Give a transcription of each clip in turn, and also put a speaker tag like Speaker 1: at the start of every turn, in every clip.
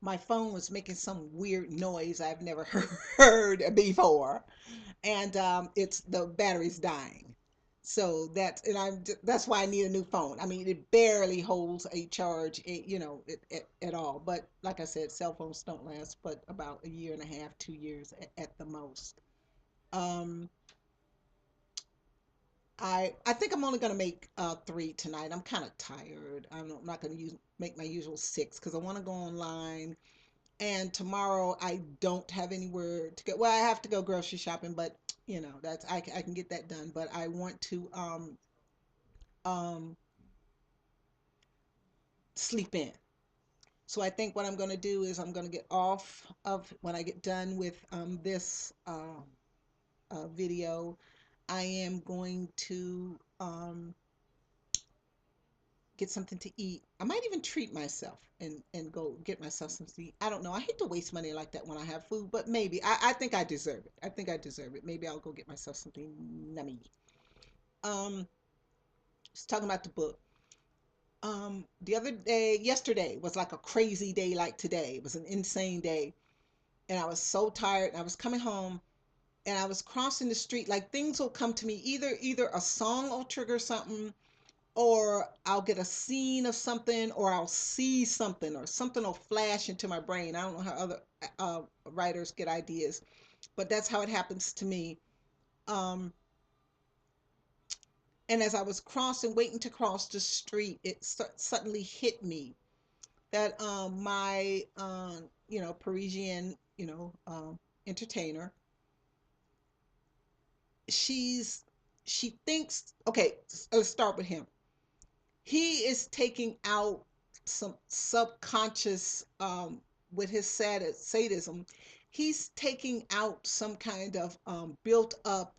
Speaker 1: my phone was making some weird noise I've never heard before, and it's the battery's dying. So that's why I need a new phone. I mean, it barely holds a charge, at all. But like I said, cell phones don't last but about a year and a half, 2 years at the most. Um, I think I'm only gonna make three tonight. I'm kind of tired. I'm not gonna make my usual six because I want to go online. And tomorrow I don't have anywhere to go. Well, I have to go grocery shopping, but that's I can get that done. But I want to um sleep in. So I think what I'm gonna do is I'm gonna get off of when I get done with this video. I am going to get something to eat. I might even treat myself and go get myself something to eat. I don't know. I hate to waste money like that when I have food, but maybe I think I deserve it. I think I deserve it. Maybe I'll go get myself something nummy. Just talking about the book. The other day, yesterday was like a crazy day like today. It was an insane day, and I was so tired. And I was coming home, and I was crossing the street. Like things will come to me. Either a song will trigger something, or I'll get a scene of something, or I'll see something, or something will flash into my brain. I don't know how other writers get ideas, but that's how it happens to me. Um, and as I was crossing, waiting to cross the street, it suddenly hit me that my Parisian entertainer, she's she thinks, okay, let's start with him. He is taking out some subconscious, with his sadism. He's taking out some kind of built up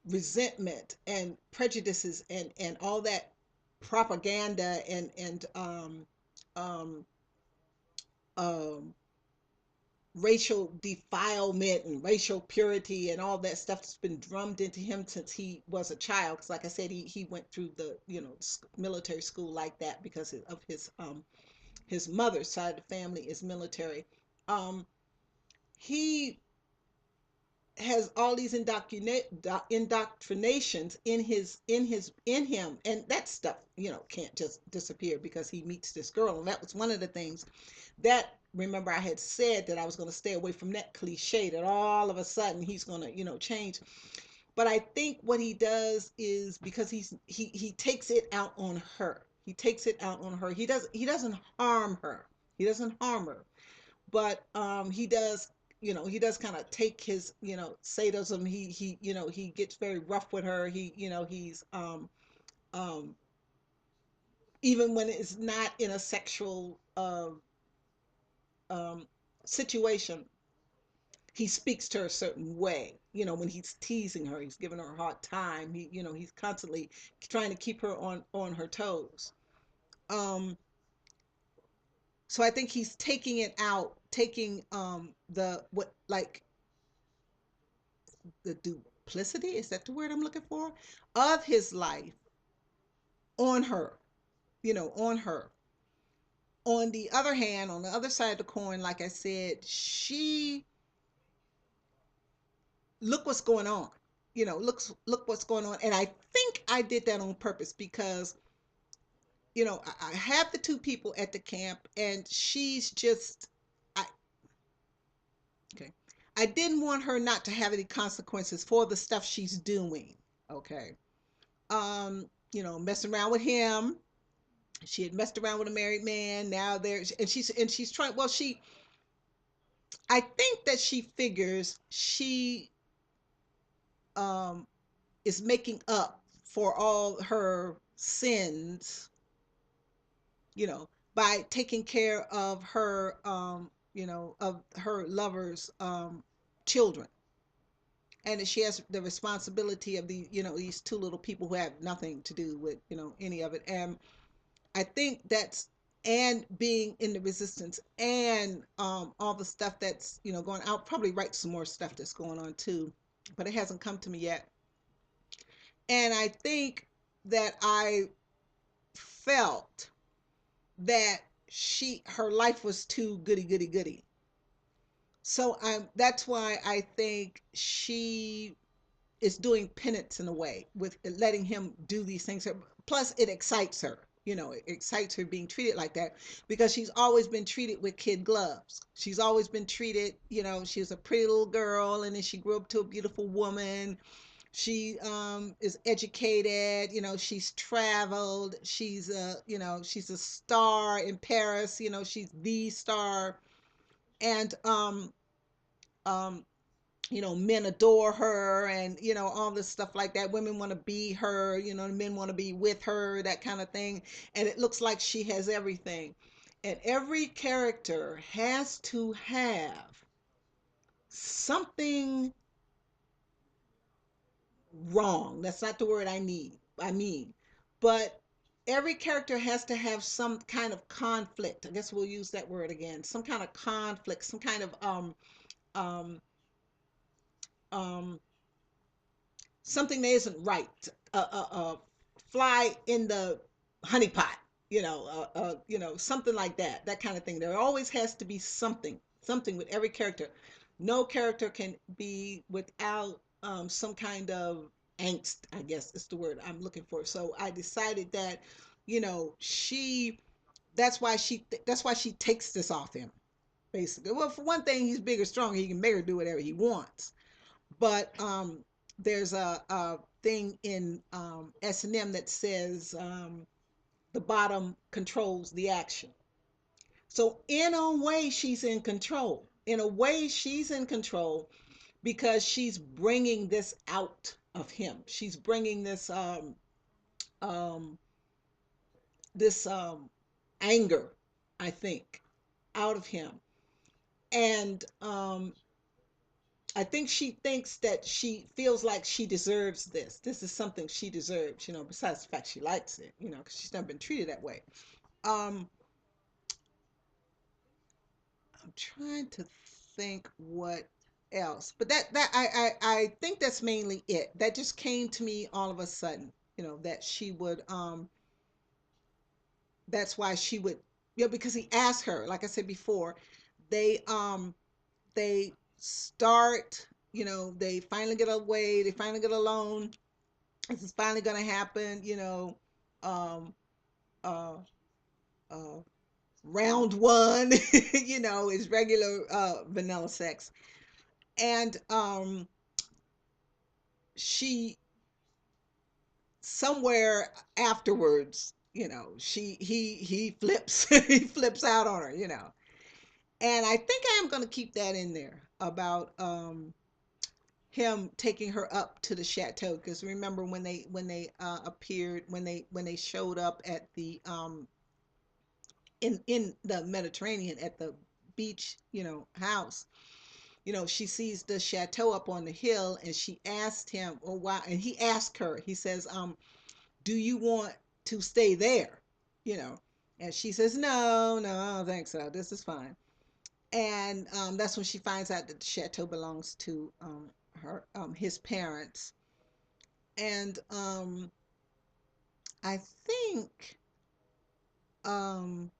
Speaker 1: resentment and prejudices and all that propaganda and um, um, racial defilement and racial purity and all that stuff that's been drummed into him since he was a child. Because, like I said, he went through the military school like that because of his mother's side of the family is military. Um, he has all these indoctrinations in him, and that stuff can't just disappear because he meets this girl. And that was one of the things that, remember, I had said that I was going to stay away from that cliche that all of a sudden he's going to change. But I think what he does is because he takes it out on her. He takes it out on her. He doesn't harm her. He doesn't harm her, but he does kind of take his sadism. He gets very rough with her. He's um even when it's not in a sexual um situation, he speaks to her a certain way. When he's teasing her, he's giving her a hard time. He's constantly trying to keep her on her toes. um so I think he's taking it out, taking the what like the duplicity, is that the word I'm looking for, of his life on her, on her. On the other hand, on the other side of the coin, like I said, she, look what's going on. Look what's going on. And I think I did that on purpose because, I have the two people at the camp, and she's just, I, okay. I didn't want her not to have any consequences for the stuff she's doing. Okay. Messing around with him. She had messed around with a married man. Now there, and she's trying. Well, I think that she figures she um is making up for all her sins, by taking care of her lover's children, and that she has the responsibility of these two little people who have nothing to do with any of it. And I think that's, and being in the resistance, and all the stuff that's going. I'll probably write some more stuff that's going on too, but it hasn't come to me yet. And I think that I felt that her life was too goody goody goody. So that's why I think she is doing penance in a way with letting him do these things. Plus, it excites her. It excites her being treated like that because she's always been treated with kid gloves. She's always been treated, she was a pretty little girl and then she grew up to a beautiful woman. She is educated, she's traveled, she's a star in Paris, she's the star. And um men adore her and all this stuff like that. Women want to be her, men want to be with her, that kind of thing. And it looks like she has everything. And every character has to have something wrong. That's not the word I mean, but every character has to have some kind of conflict. I guess we'll use that word again. Some kind of conflict, some kind of um um something that isn't right. Fly in the honey pot, something like that, that kind of thing. There always has to be something with every character. No character can be without some kind of angst, I guess is the word I'm looking for. So I decided that, she, that's why she takes this off him, basically. Well, for one thing, he's bigger, stronger. He can make her do whatever he wants. But there's a thing in S&M that says the bottom controls the action. So in a way, she's in control. In a way, she's in control because she's bringing this out of him. She's bringing um, this anger, I think, out of him. And I think she thinks that she feels like she deserves this. This is something she deserves, besides the fact she likes it, because she's never been treated that way. Um, I'm trying to think what else, but I think that's mainly it. That just came to me all of a sudden, that she would, that's why she would, because he asked her, like I said before, they, um, they start, they finally get away, they finally get alone. This is finally going to happen, um, uh, uh, round one, is regular vanilla sex. And she, somewhere afterwards, he flips, he flips out on her, And I think I am going to keep that in there about him taking her up to the chateau, because remember when they appeared, when they showed up at the in the Mediterranean at the beach, house, she sees the chateau up on the hill, and she asked him, "Oh, why?" And he asked her. He says, "Do you want to stay there?" You know, and she says, "No, no, I don't think so. This is fine." And that's when she finds out that the chateau belongs to his parents. And I think um,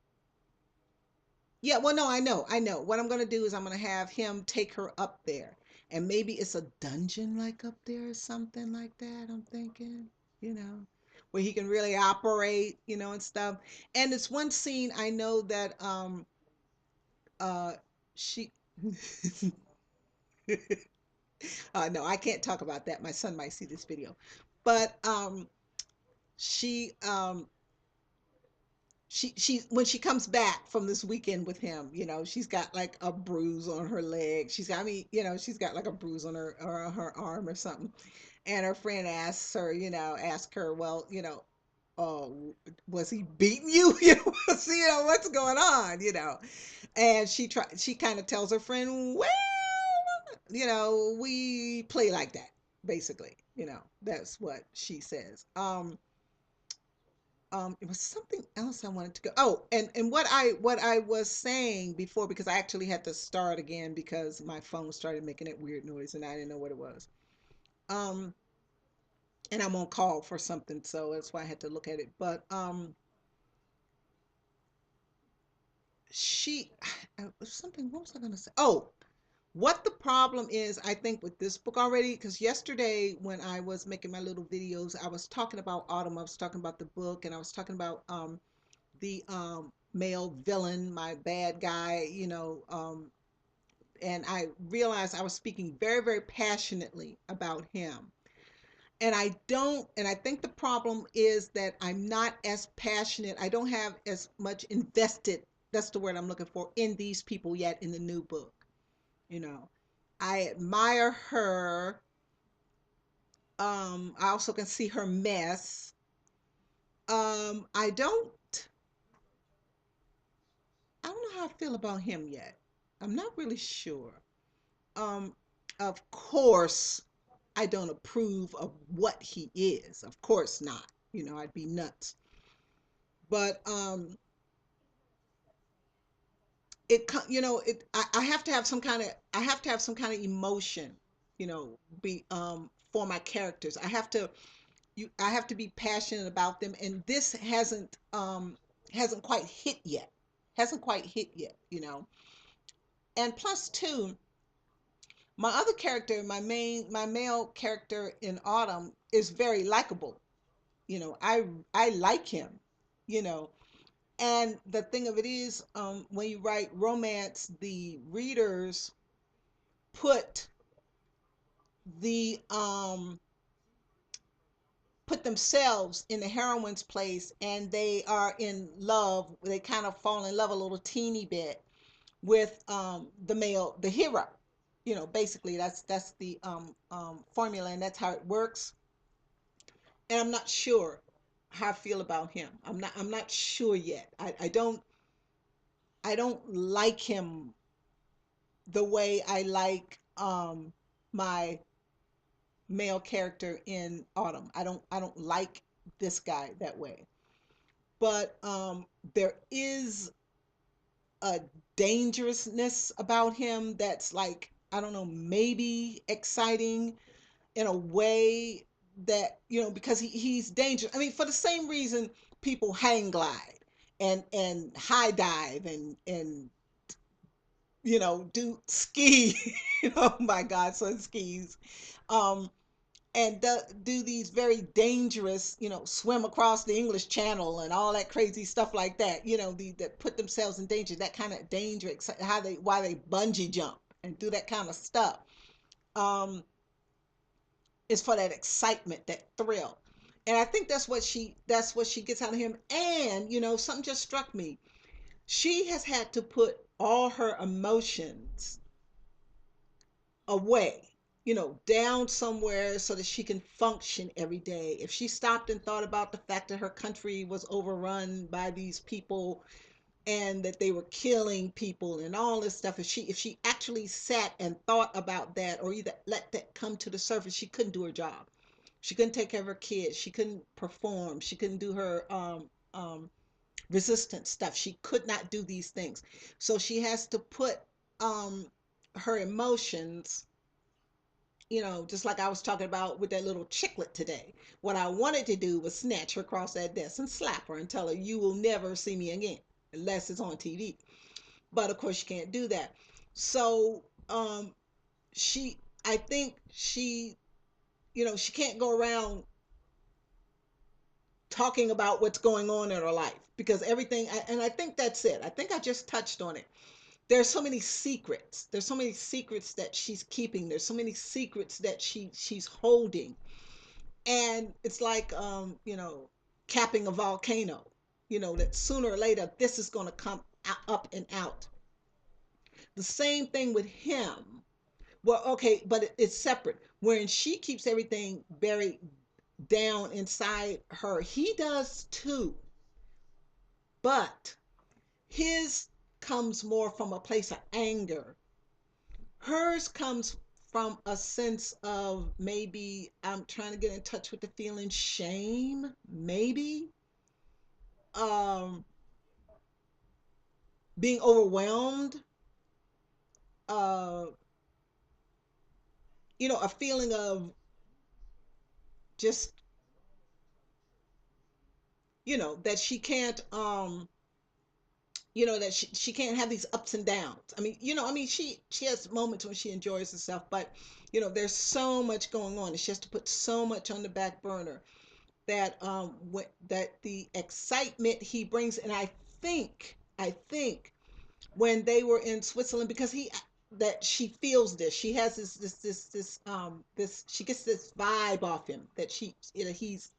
Speaker 1: yeah, well, no, I know. What I'm gonna do is I'm gonna have him take her up there, and maybe it's a dungeon like up there or something like that. I'm thinking, where he can really operate, and stuff. And it's one scene I know that uh she no, I can't talk about that. My son might see this video, but she she when she comes back from this weekend with him, she's got like a bruise on her leg. She's got like a bruise on her arm or something. And her friend ask her, well, oh, was he beating you? See, what's going on, And she kind of tells her friend, well, we play like that, basically. That's what she says. It was something else I wanted to go. Oh, and what I was saying before, because I actually had to start again because my phone started making that weird noise and I didn't know what it was. And I'm on call for something, so that's why I had to look at it. But she something, what was I going to say? Oh, what the problem is, I think, with this book already, because yesterday when I was making my little videos, I was talking about Autumn. I was talking about the book, and I was talking about the male villain, my bad guy, and I realized I was speaking very, very passionately about him. And I think the problem is that I'm not as passionate. I don't have as much invested, that's the word I'm looking for, in these people yet in the new book. You know, I admire her. I also can see her mess. I don't know how I feel about him yet. I'm not really sure. Um, of course, I don't approve of what he is. Of course not. I'd be nuts. But I have to have some kind of, emotion, be for my characters. I have to be passionate about them, and this hasn't quite hit yet. Hasn't quite hit yet. And plus two, my other character, my male character in Autumn is very likable. I like him, you know. And the thing of it is, when you write romance, the readers put the put themselves in the heroine's place, and they are in love. They kind of fall in love a little teeny bit with the hero. Basically that's the formula, and that's how it works. And I'm not sure how I feel about him. I'm not sure yet. I don't like him the way I like my male character in Autumn. I don't like this guy that way. But there is a dangerousness about him that's, like, I don't know, maybe exciting in a way that, because he's dangerous. I mean, for the same reason people hang glide and high dive and do ski. Oh my God, son skis. Um, and do these very dangerous, swim across the English Channel and all that crazy stuff like that. That put themselves in danger. That kind of danger, why they bungee jump and do that kind of stuff. Um, is for that excitement, that thrill. And I think that's what she gets out of him. And something just struck me. She has had to put all her emotions away, down somewhere so that she can function every day. If she stopped and thought about the fact that her country was overrun by these people and that they were killing people and all this stuff, if she actually sat and thought about that, or either let that come to the surface, she couldn't do her job. She couldn't take care of her kids. She couldn't perform. She couldn't do her resistance stuff. She could not do these things. So she has to put um, her emotions, just like I was talking about with that little chicklet today. What I wanted to do was snatch her across that desk and slap her and tell her, "You will never see me again unless it's on TV." But of course, you can't do that. So I think she can't go around talking about what's going on in her life, because everything, and I think that's it. I think I just touched on it. There's so many secrets. There's so many secrets that she's keeping. There's so many secrets that she's holding. And it's like, capping a volcano, that sooner or later this is going to come up and out. The same thing with him. Well, okay, but it's separate. Wherein she keeps everything buried down inside her, he does too. But his comes more from a place of anger. Hers comes from a sense of, maybe I'm trying to get in touch with the feeling shame, maybe. Um, being overwhelmed, uh, a feeling of just, that she can't, that she can't have these ups and downs. I mean, she has moments when she enjoys herself, but there's so much going on and she has to put so much on the back burner that that the excitement he brings. And I think when they were in Switzerland, because he that she feels this, she has this she gets this vibe off him that he's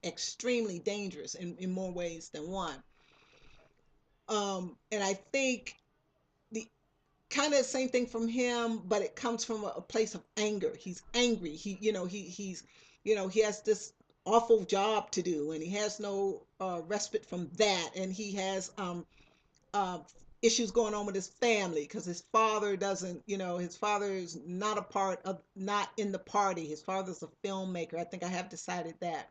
Speaker 1: extremely dangerous in more ways than one. And I think the kind of the same thing from him, but it comes from a place of anger. He's angry. He has this awful job to do, and he has no respite from that, and he has uh, issues going on with his family because his father doesn't, his father is not a part of, not in the party. His father's a filmmaker. I think I have decided that.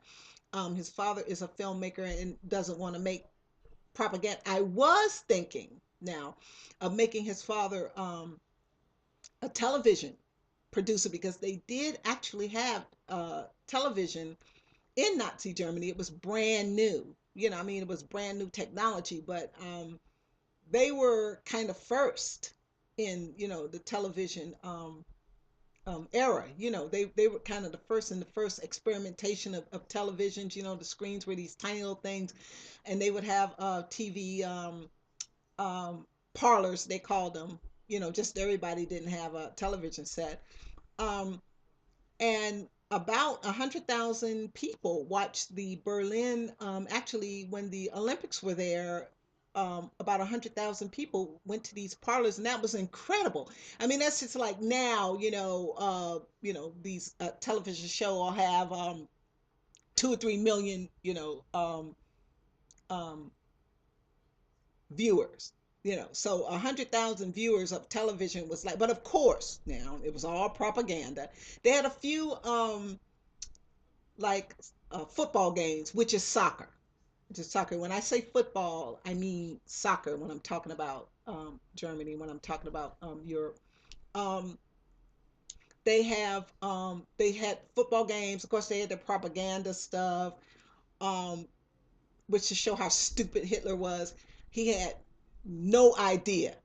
Speaker 1: His father is a filmmaker and doesn't want to make propaganda. I was thinking now of making his father a television producer because they did actually have television in Nazi Germany. It was brand new. I mean, it was brand new technology, but they were kind of first in the television era. They were kind of the first in the first experimentation of televisions. The screens were these tiny little things, and they would have TV parlors, they called them. Just everybody didn't have a television set. Um, and about 100,000 people watched the Berlin. Actually, when the Olympics were there, about 100,000 people went to these parlors, and that was incredible. I mean, that's just like now, these television show will have 2 or 3 million, um, viewers. So 100,000 viewers of television was like, but of course, now it was all propaganda. They had a few like football games, which is soccer. Which is soccer. When I say football, I mean soccer. When I'm talking about Germany, when I'm talking about Europe, um, they had football games. Of course, they had the propaganda stuff. Um, which to show how stupid Hitler was. He had no idea.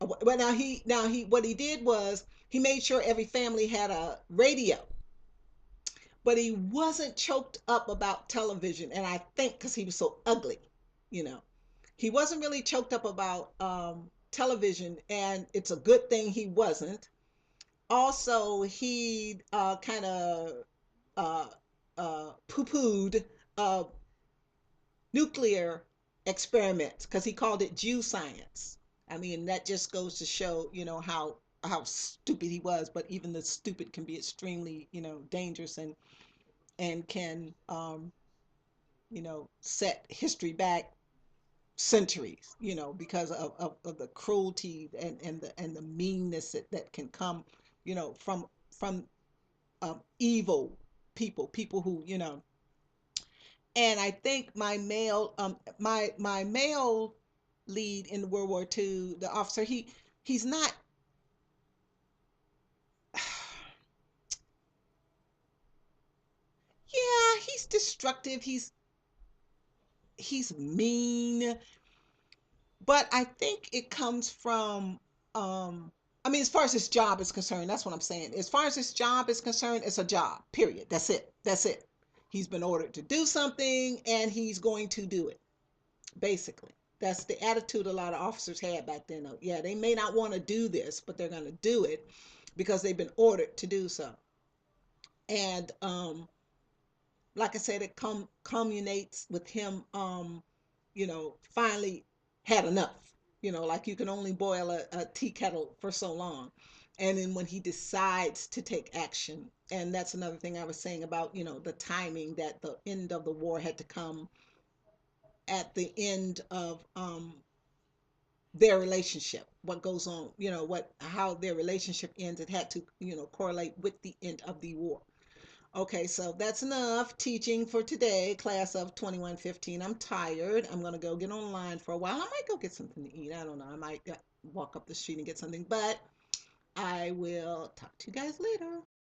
Speaker 1: Well, now he what he did was he made sure every family had a radio, but he wasn't choked up about television. And I think because he was so ugly, you know, he wasn't really choked up about television, and it's a good thing he wasn't. Also, he kind of uh, poo-pooed uh, nuclear experiments because he called it Jew science. I mean, that just goes to show, how stupid he was. But even the stupid can be extremely, dangerous and can, set history back centuries, because of the cruelty and the meanness that can come, from evil people who, and I think my male lead in World War II, the officer, he's not. Yeah, he's destructive. He's mean, but I think it comes from. I mean, as far as his job is concerned, that's what I'm saying. As far as his job is concerned, it's a job. Period. That's it. That's it. He's been ordered to do something, and he's going to do it. Basically, that's the attitude a lot of officers had back then. Yeah, they may not want to do this, but they're going to do it because they've been ordered to do so. And like I said, it culminates with him, finally had enough. Like you can only boil a tea kettle for so long. And then when he decides to take action, and that's another thing I was saying about, the timing, that the end of the war had to come at the end of their relationship. What goes on, what how their relationship ends, it had to, correlate with the end of the war. Okay, so that's enough teaching for today, class of 2115. I'm tired. I'm going to go get online for a while. I might go get something to eat. I don't know. I might walk up the street and get something, but I will talk to you guys later.